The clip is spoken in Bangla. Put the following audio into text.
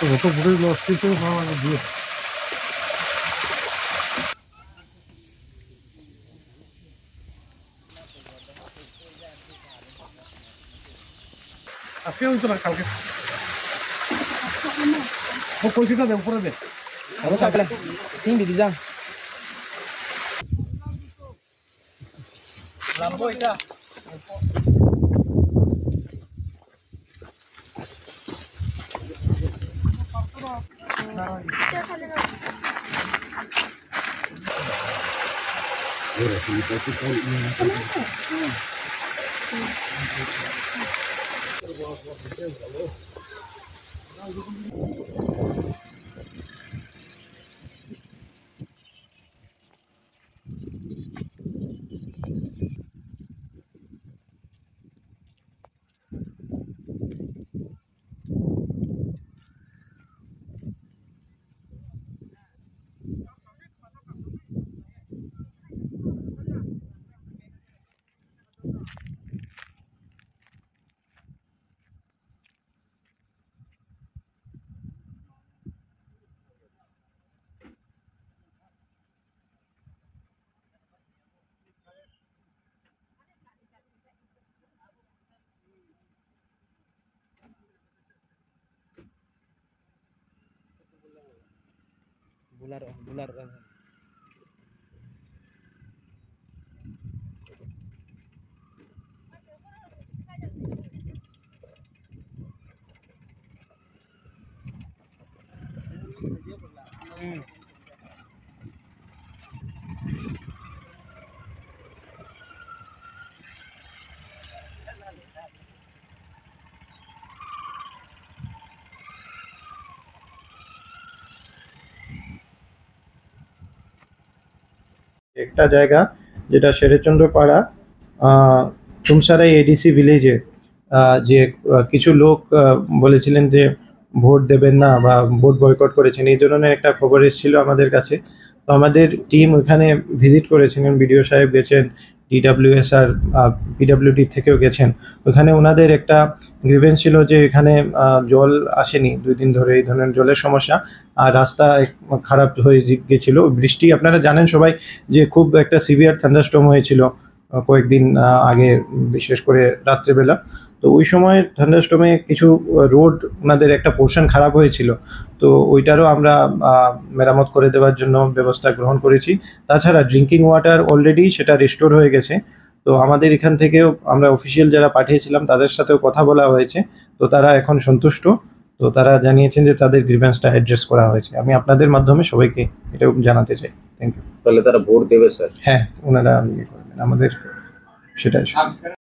কত ঘুরে লস্তি তো ভালো লাগে। আজকে হইতো না, কালকে ও কইছিটা দে উপরে দে। আমি সকালে তিন দিদি যান লাম্বো এটা বুলার একটা জায়গা যেটা শেরেচন্দ্রপাড়া তুমসারাই এডিসি ভিলেজে যে কিছু লোক বলেছিলেন যে ভোট দেবেন না বা ভোট বয়কট করেছেন, এই ধরনের একটা খবর এসেছিল আমাদের কাছে। তো আমাদের টিম ওখানে ভিজিট করেছিলেন, বিডিও সাহেব গেছেন, ডিডাব্লিউএস আর পিডাব্লিউডি থেকেও গেছেন। ওখানে ওনাদের একটা গ্রিভেন্স ছিল যে এখানে জল আসেনি 2 দিন ধরে, এই ধরনের জলের সমস্যা, আর রাস্তা খারাপ হয়ে গেছিলো। বৃষ্টি আপনারা জানেন সবাই যে খুব একটা সিভিয়ার থান্ডারস্টর্ম হয়েছিল কয়েকদিন আগে, বিশেষ করে রাত্রেবেলা। তো ওই সময় থান্ডারস্টর্মে কিছু রোড ওনাদের একটা পোর্শন খারাপ হয়েছিল, তো ওইটারও আমরা মেরামত করে দেওয়ার জন্য ব্যবস্থা গ্রহণ করেছি। তাছাড়া ড্রিঙ্কিং ওয়াটার অলরেডি সেটা রিস্টোর হয়ে গেছে। তো আমাদের এখান থেকেও আমরা অফিসিয়াল যারা পাঠিয়েছিলাম তাদের সাথেও কথা বলা হয়েছে, তো তারা এখন সন্তুষ্ট। তো তারা জানিয়েছেন যে তাদের গ্রিভেন্সটা অ্যাড্রেস করা হয়েছে। আমি আপনাদের মাধ্যমে সবাইকে এটাও জানাতে চাই। Thank you. তাহলে তারা ভোট দেবে স্যার? হ্যাঁ, ওনারা ইয়ে করবেন আমাদের, সেটাই।